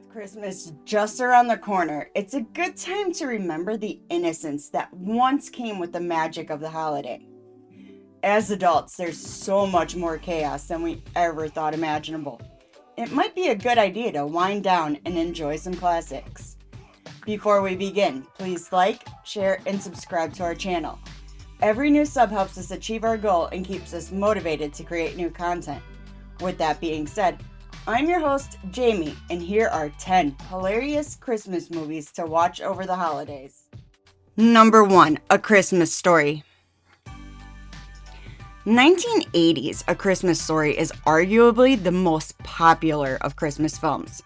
With Christmas just around the corner, it's a good time to remember the innocence that once came with the magic of the holiday. As adults, there's so much more chaos than we ever thought imaginable. It might be a good idea to wind down and enjoy some classics. Before we begin, please like, share, and subscribe to our channel. Every new sub helps us achieve our goal and keeps us motivated to create new content. With that being said, I'm your host, Jamie, and here are 10 hilarious Christmas movies to watch over the holidays. Number 1, A Christmas Story. 1980's A Christmas Story is arguably the most popular of Christmas films.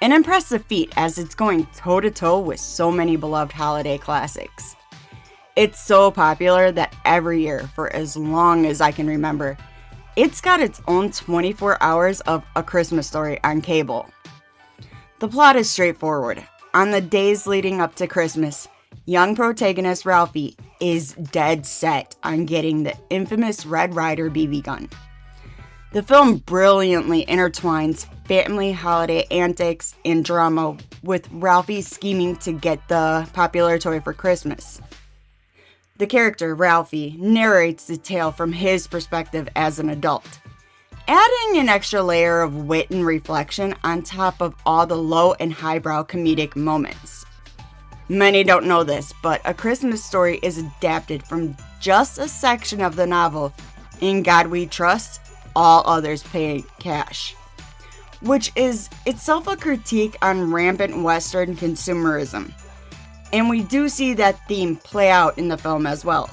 An impressive feat as it's going toe-to-toe with so many beloved holiday classics. It's so popular that every year, for as long as I can remember, it's got its own 24 hours of A Christmas Story on cable. The plot is straightforward. On the days leading up to Christmas, young protagonist Ralphie is dead set on getting the infamous Red Ryder BB gun. The film brilliantly intertwines family holiday antics and drama with Ralphie scheming to get the popular toy for Christmas. The character, Ralphie, narrates the tale from his perspective as an adult, adding an extra layer of wit and reflection on top of all the low and highbrow comedic moments. Many don't know this, but A Christmas Story is adapted from just a section of the novel In God We Trust, All Others Pay Cash, which is itself a critique on rampant Western consumerism. And we do see that theme play out in the film as well.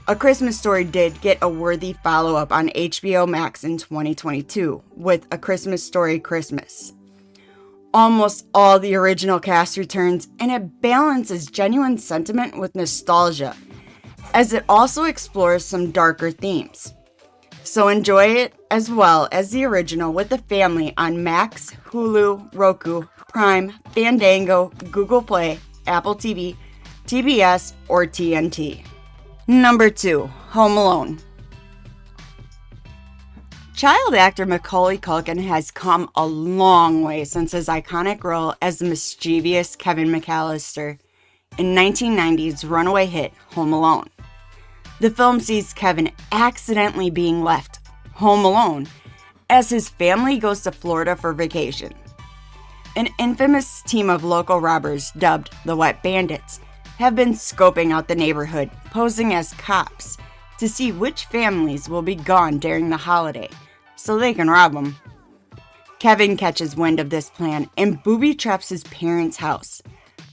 A Christmas Story did get a worthy follow-up on HBO Max in 2022 with A Christmas Story Christmas. Almost all the original cast returns, and it balances genuine sentiment with nostalgia, as it also explores some darker themes. So enjoy it as well as the original with the family on Max, Hulu, Roku, Prime, Fandango, Google Play, Apple TV, TBS, or TNT. Number 2, Home Alone. Child actor Macaulay Culkin has come a long way since his iconic role as the mischievous Kevin McAllister in 1990's runaway hit Home Alone. The film sees Kevin accidentally being left home alone as his family goes to Florida for vacation. An infamous team of local robbers dubbed the Wet Bandits have been scoping out the neighborhood, posing as cops to see which families will be gone during the holiday so they can rob them. Kevin catches wind of this plan and booby traps his parents' house,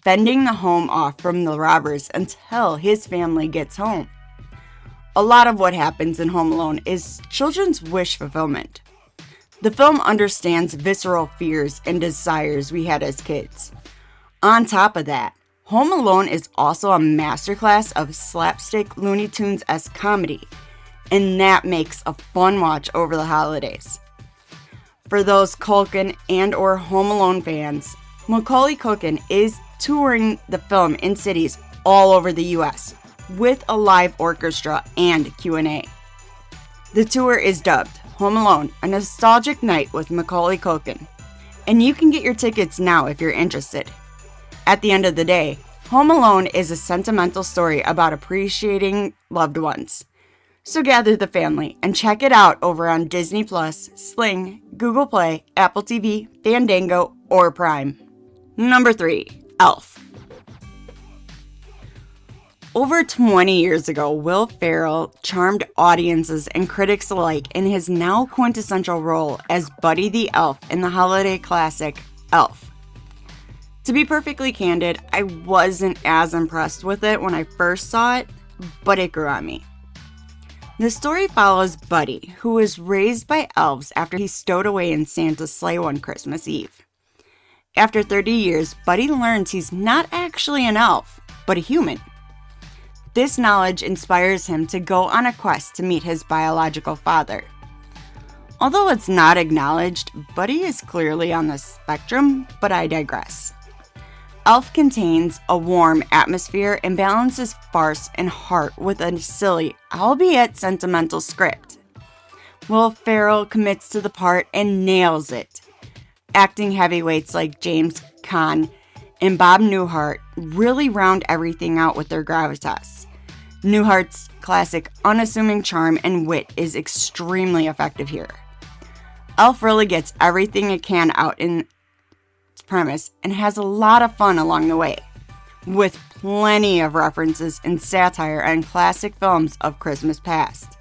fending the home off from the robbers until his family gets home. A lot of what happens in Home Alone is children's wish fulfillment. The film understands visceral fears and desires we had as kids. On top of that, Home Alone is also a masterclass of slapstick Looney Tunes-esque comedy, and that makes a fun watch over the holidays. For those Culkin and or Home Alone fans, Macaulay Culkin is touring the film in cities all over the US with a live orchestra and Q&A. The tour is dubbed Home Alone, a nostalgic night with Macaulay Culkin, and you can get your tickets now if you're interested. At the end of the day, Home Alone is a sentimental story about appreciating loved ones. So gather the family and check it out over on Disney+, Sling, Google Play, Apple TV, Fandango, or Prime. Number 3, Elf. Over 20 years ago, Will Ferrell charmed audiences and critics alike in his now quintessential role as Buddy the Elf in the holiday classic, Elf. To be perfectly candid, I wasn't as impressed with it when I first saw it, but it grew on me. The story follows Buddy, who was raised by elves after he stowed away in Santa's sleigh one Christmas Eve. After 30 years, Buddy learns he's not actually an elf, but a human. This knowledge inspires him to go on a quest to meet his biological father. Although it's not acknowledged, Buddy is clearly on the spectrum, but I digress. Elf contains a warm atmosphere and balances farce and heart with a silly, albeit sentimental script. Will Ferrell commits to the part and nails it. Acting heavyweights like James Caan and Bob Newhart really round everything out with their gravitas. Newhart's classic unassuming charm and wit is extremely effective here. Elf really gets everything it can out in its premise and has a lot of fun along the way, with plenty of references and satire on classic films of Christmas past.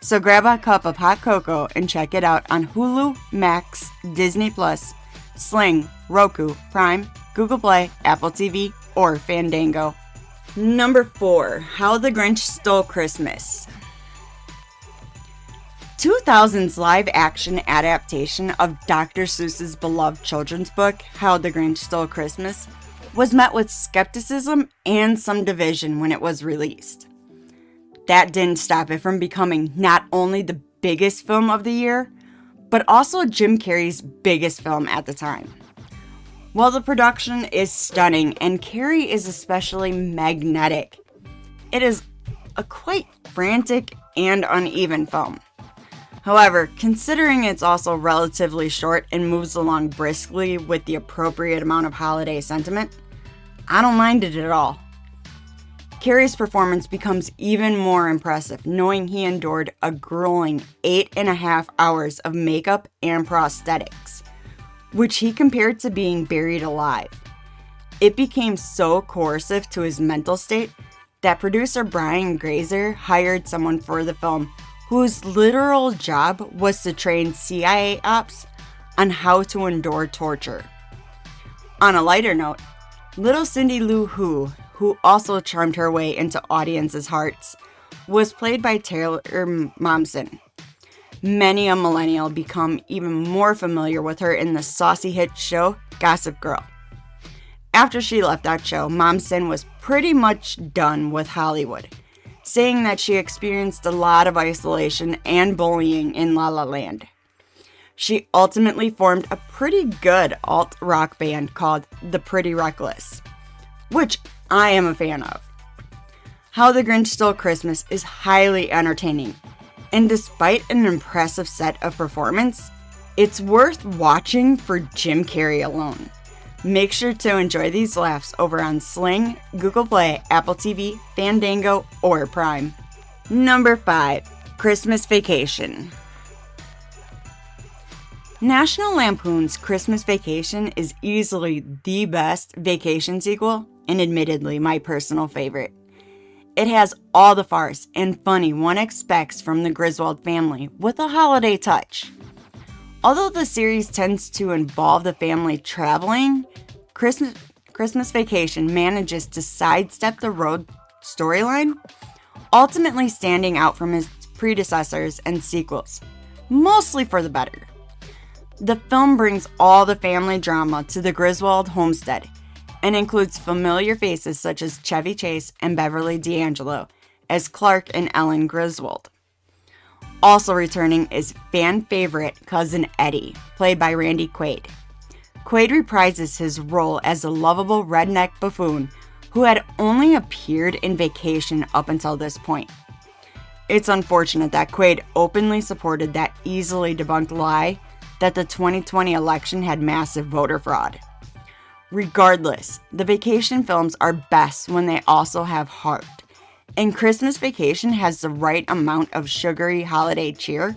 So grab a cup of hot cocoa and check it out on Hulu, Max, Disney+, Sling, Roku, Prime, Google Play, Apple TV, or Fandango. Number 4, How the Grinch Stole Christmas. 2000's live-action adaptation of Dr. Seuss's beloved children's book, How the Grinch Stole Christmas, was met with skepticism and some division when it was released. That didn't stop it from becoming not only the biggest film of the year, but also Jim Carrey's biggest film at the time. While the production is stunning and Carrey is especially magnetic, it is a quite frantic and uneven film. However, considering it's also relatively short and moves along briskly with the appropriate amount of holiday sentiment, I don't mind it at all. Carrey's performance becomes even more impressive knowing he endured a grueling 8.5 hours of makeup and prosthetics, which he compared to being buried alive. It became so coercive to his mental state that producer Brian Grazer hired someone for the film whose literal job was to train CIA ops on how to endure torture. On a lighter note, little Cindy Lou Who also charmed her way into audiences' hearts, was played by Taylor Momsen. Many a millennial become even more familiar with her in the saucy hit show Gossip Girl. After she left that show, Momsen was pretty much done with Hollywood, saying that she experienced a lot of isolation and bullying in La La Land. She ultimately formed a pretty good alt-rock band called The Pretty Reckless, which I am a fan of. How the Grinch Stole Christmas is highly entertaining, and despite an impressive set of performance, it's worth watching for Jim Carrey alone. Make sure to enjoy these laughs over on Sling, Google Play, Apple TV, Fandango, or Prime. Number 5, Christmas Vacation. National Lampoon's Christmas Vacation is easily the best vacation sequel, and admittedly my personal favorite. It has all the farce and funny one expects from the Griswold family with a holiday touch. Although the series tends to involve the family traveling, Christmas Vacation manages to sidestep the road storyline, ultimately standing out from its predecessors and sequels, mostly for the better. The film brings all the family drama to the Griswold homestead and includes familiar faces such as Chevy Chase and Beverly D'Angelo as Clark and Ellen Griswold. Also returning is fan favorite cousin Eddie, played by Randy Quaid. Quaid reprises his role as a lovable redneck buffoon who had only appeared in Vacation up until this point. It's unfortunate that Quaid openly supported that easily debunked lie that the 2020 election had massive voter fraud. Regardless, the Vacation films are best when they also have heart, and Christmas Vacation has the right amount of sugary holiday cheer,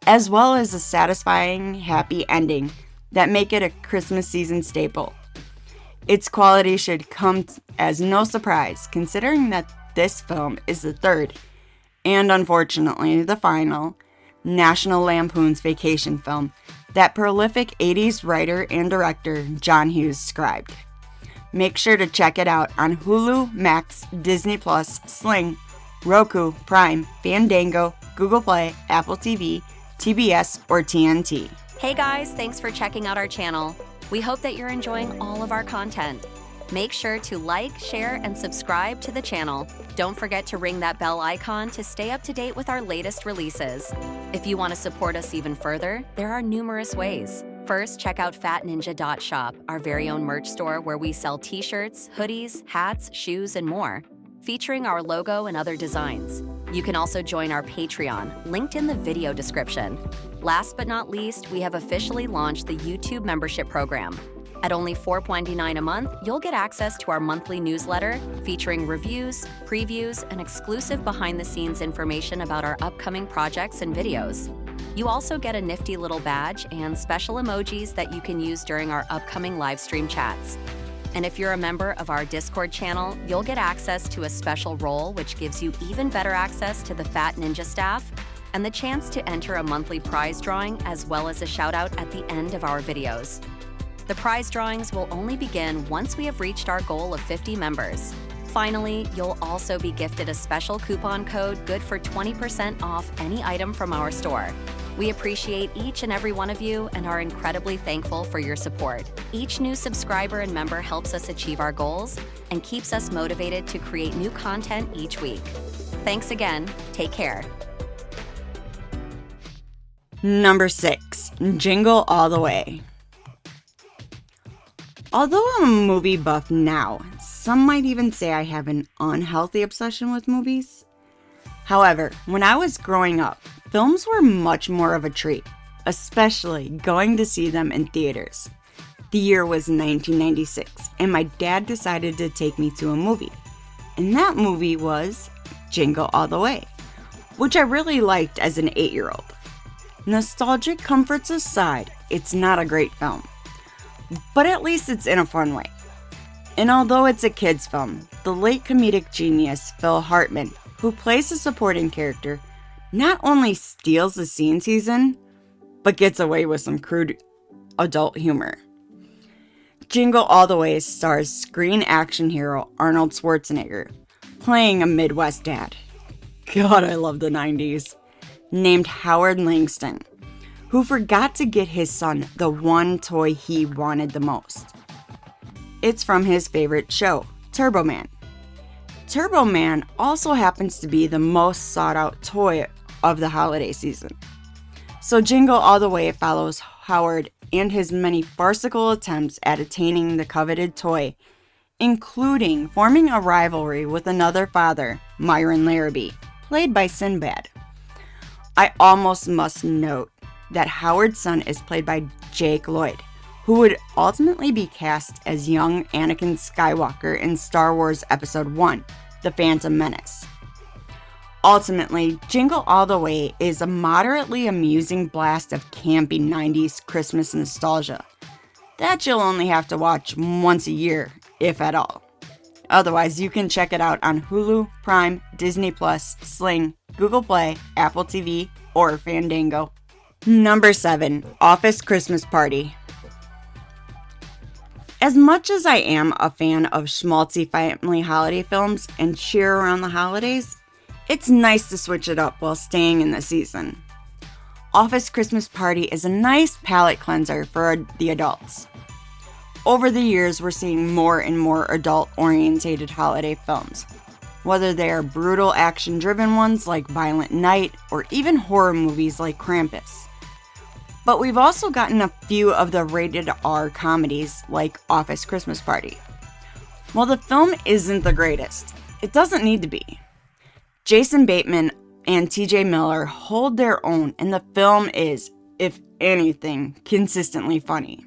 as well as a satisfying, happy ending that make it a Christmas season staple. Its quality should come as no surprise, considering that this film is the third, and unfortunately the final, National Lampoon's Vacation film that prolific 80s writer and director John Hughes scribed. Make sure to check it out on Hulu, Max, Disney+, Sling, Roku, Prime, Fandango, Google Play, Apple TV, TBS, or TNT. Hey guys, thanks for checking out our channel. We hope that you're enjoying all of our content. Make sure to like, share, and subscribe to the channel. Don't forget to ring that bell icon to stay up to date with our latest releases. If you want to support us even further, there are numerous ways. First, check out fatninja.shop, our very own merch store where we sell t-shirts, hoodies, hats, shoes, and more, featuring our logo and other designs. You can also join our Patreon, linked in the video description. Last but not least, we have officially launched the YouTube membership program. At only $4.99 a month, you'll get access to our monthly newsletter featuring reviews, previews, and exclusive behind-the-scenes information about our upcoming projects and videos. You also get a nifty little badge and special emojis that you can use during our upcoming live stream chats. And if you're a member of our Discord channel, you'll get access to a special role which gives you even better access to the Fat Ninja staff and the chance to enter a monthly prize drawing as well as a shout out at the end of our videos. The prize drawings will only begin once we have reached our goal of 50 members. Finally, you'll also be gifted a special coupon code good for 20% off any item from our store. We appreciate each and every one of you and are incredibly thankful for your support. Each new subscriber and member helps us achieve our goals and keeps us motivated to create new content each week. Thanks again. Take care. Number 6, Jingle All the Way. Although I'm a movie buff now, some might even say I have an unhealthy obsession with movies. However, when I was growing up, films were much more of a treat, especially going to see them in theaters. The year was 1996, and my dad decided to take me to a movie. And that movie was Jingle All the Way, which I really liked as an 8-year-old. Nostalgic comforts aside, it's not a great film, but at least it's in a fun way. And although it's a kid's film, the late comedic genius Phil Hartman, who plays a supporting character, not only steals the scenes he's in, but gets away with some crude adult humor. Jingle All the Way stars screen action hero Arnold Schwarzenegger, playing a Midwest dad. God, I love the 90s. Named Howard Langston, who forgot to get his son the one toy he wanted the most. It's from his favorite show, Turbo Man. Turbo Man also happens to be the most sought out toy of the holiday season. So Jingle All the Way follows Howard and his many farcical attempts at attaining the coveted toy, including forming a rivalry with another father, Myron Larrabee, played by Sinbad. I almost must note that Howard's son is played by Jake Lloyd, who would ultimately be cast as young Anakin Skywalker in Star Wars Episode 1, The Phantom Menace. Ultimately, Jingle All the Way is a moderately amusing blast of campy 90s Christmas nostalgia that you'll only have to watch once a year, if at all. Otherwise, you can check it out on Hulu, Prime, Disney+, Sling, Google Play, Apple TV, or Fandango. Number 7, Office Christmas Party. As much as I am a fan of schmaltzy family holiday films and cheer around the holidays, it's nice to switch it up while staying in the season. Office Christmas Party is a nice palate cleanser for the adults. Over the years, we're seeing more and more adult-orientated holiday films, whether they are brutal action-driven ones like Violent Night or even horror movies like Krampus. But we've also gotten a few of the rated R comedies like Office Christmas Party. While the film isn't the greatest, it doesn't need to be. Jason Bateman and TJ Miller hold their own, and the film is, if anything, consistently funny.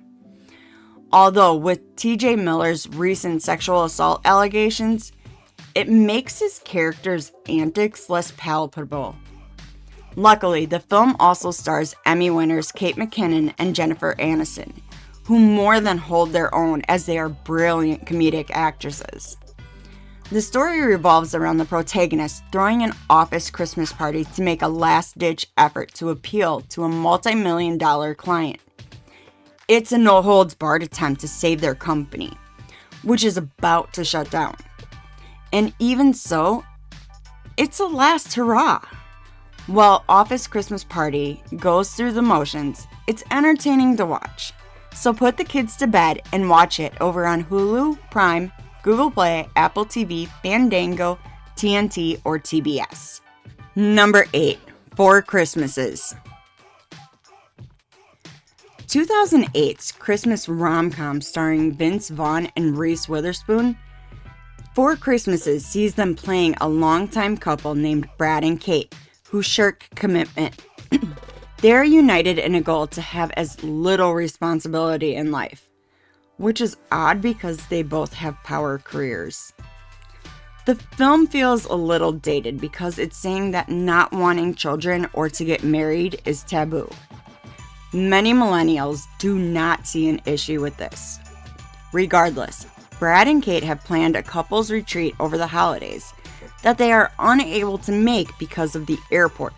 Although with TJ Miller's recent sexual assault allegations, it makes his character's antics less palatable. Luckily, the film also stars Emmy winners Kate McKinnon and Jennifer Aniston, who more than hold their own as they are brilliant comedic actresses. The story revolves around the protagonist throwing an office Christmas party to make a last-ditch effort to appeal to a multi-million-dollar client. It's a no-holds-barred attempt to save their company, which is about to shut down. And even so, it's a last hurrah. While Office Christmas Party goes through the motions, it's entertaining to watch. So put the kids to bed and watch it over on Hulu, Prime, Google Play, Apple TV, Fandango, TNT, or TBS. Number 8, Four Christmases. 2008's Christmas rom-com starring Vince Vaughn and Reese Witherspoon Four Christmases sees them playing a longtime couple named Brad and Kate, who shirk commitment. They are united in a goal to have as little responsibility in life, which is odd because they both have power careers. The film feels a little dated because it's saying that not wanting children or to get married is taboo. Many millennials do not see an issue with this. Regardless, Brad and Kate have planned a couples retreat over the holidays that they are unable to make because of the airport.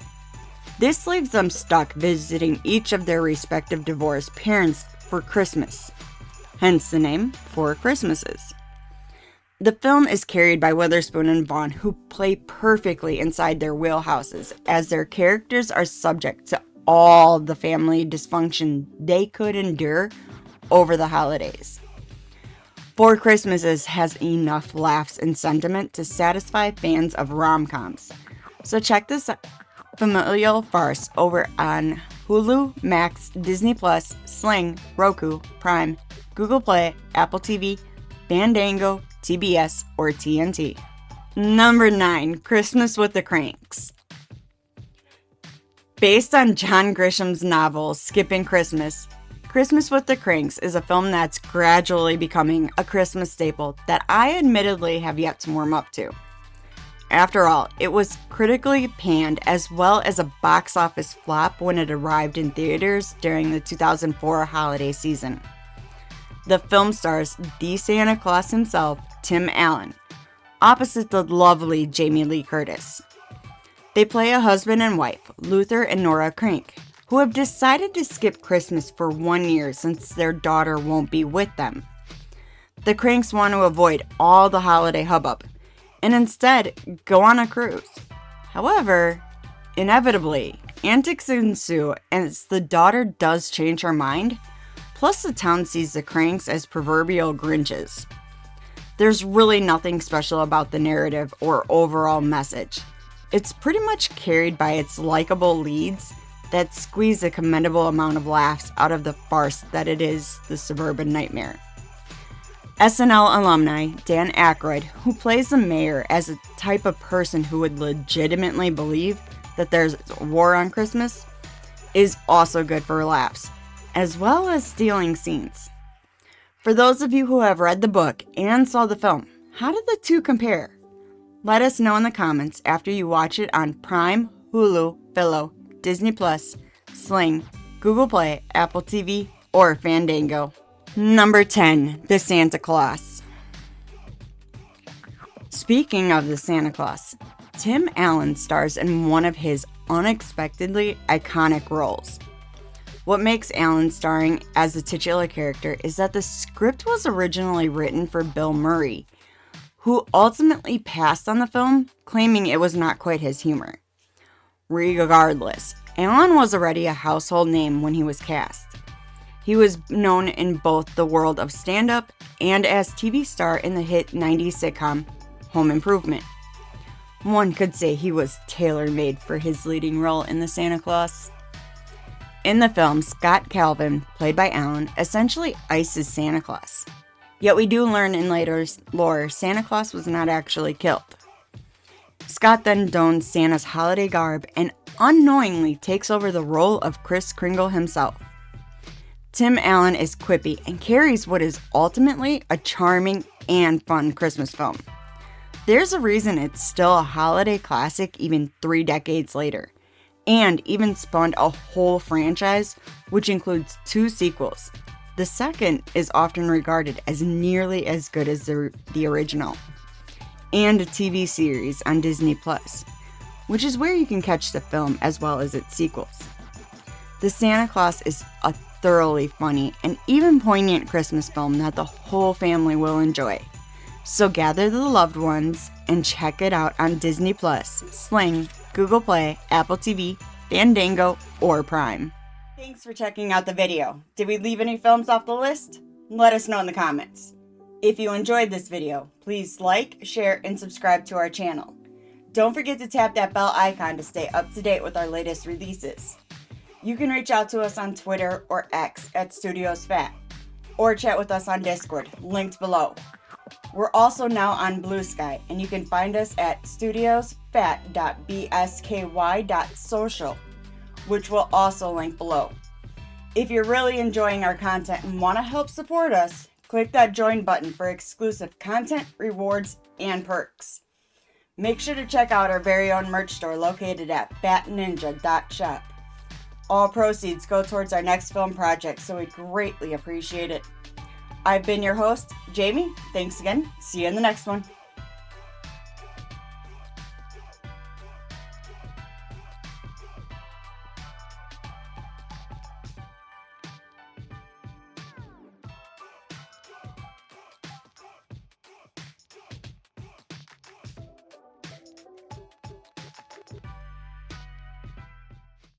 This leaves them stuck visiting each of their respective divorced parents for Christmas, hence the name Four Christmases. The film is carried by Witherspoon and Vaughn, who play perfectly inside their wheelhouses, as their characters are subject to all the family dysfunction they could endure over the holidays. Four Christmases has enough laughs and sentiment to satisfy fans of rom-coms. So check this familial farce over on Hulu, Max, Disney Plus, Sling, Roku, Prime, Google Play, Apple TV, Fandango, TBS, or TNT. Number 9, Christmas with the Cranks. Based on John Grisham's novel Skipping Christmas, Christmas with the Cranks is a film that's gradually becoming a Christmas staple that I admittedly have yet to warm up to. After all, it was critically panned as well as a box office flop when it arrived in theaters during the 2004 holiday season. The film stars the Santa Claus himself, Tim Allen, opposite the lovely Jamie Lee Curtis. They play a husband and wife, Luther and Nora Crank, who have decided to skip Christmas for 1 year since their daughter won't be with them. The Cranks want to avoid all the holiday hubbub and instead go on a cruise. However, inevitably, antics ensue as the daughter does change her mind, plus the town sees the Cranks as proverbial Grinches. There's really nothing special about the narrative or overall message. It's pretty much carried by its likable leads that squeeze a commendable amount of laughs out of the farce that it is the suburban nightmare. SNL alumni Dan Aykroyd, who plays the mayor as a type of person who would legitimately believe that there's a war on Christmas, is also good for laughs, as well as stealing scenes. For those of you who have read the book and saw the film, how did the two compare? Let us know in the comments after you watch it on Prime, Hulu, Philo, Disney Plus, Sling, Google Play, Apple TV, or Fandango. Number 10, The Santa Claus. Speaking of the Santa Claus, Tim Allen stars in one of his unexpectedly iconic roles. What makes Allen starring as the titular character is that the script was originally written for Bill Murray, who ultimately passed on the film, claiming it was not quite his humor. Regardless, Allen was already a household name when he was cast. He was known in both the world of stand-up and as TV star in the hit 90s sitcom Home Improvement. One could say he was tailor-made for his leading role in the Santa Claus. In the film, Scott Calvin, played by Allen, essentially ices Santa Claus. Yet we do learn in later lore Santa Claus was not actually killed. Scott then dons Santa's holiday garb and unknowingly takes over the role of Kris Kringle himself. Tim Allen is quippy and carries what is ultimately a charming and fun Christmas film. There's a reason it's still a holiday classic even 3 decades later, and even spawned a whole franchise, which includes 2 sequels. The second is often regarded as nearly as good as the original, and a TV series on Disney Plus, which is where you can catch the film as well as its sequels. The Santa Claus is a thoroughly funny and even poignant Christmas film that the whole family will enjoy. So gather the loved ones and check it out on Disney Plus, Sling, Google Play, Apple TV, Fandango, or Prime. Thanks for checking out the video. Did we leave any films off the list? Let us know in the comments. If you enjoyed this video, please like, share, and subscribe to our channel. Don't forget to tap that bell icon to stay up to date with our latest releases. You can reach out to us on Twitter or X at StudiosFat, or chat with us on Discord, linked below. We're also now on Blue Sky, and you can find us at studiosfat.bsky.social, which we'll also link below. If you're really enjoying our content and want to help support us, click that join button for exclusive content, rewards, and perks. Make sure to check out our very own merch store located at fatninja.shop. All proceeds go towards our next film project, so we greatly appreciate it. I've been your host, Jamie. Thanks again. See you in the next one.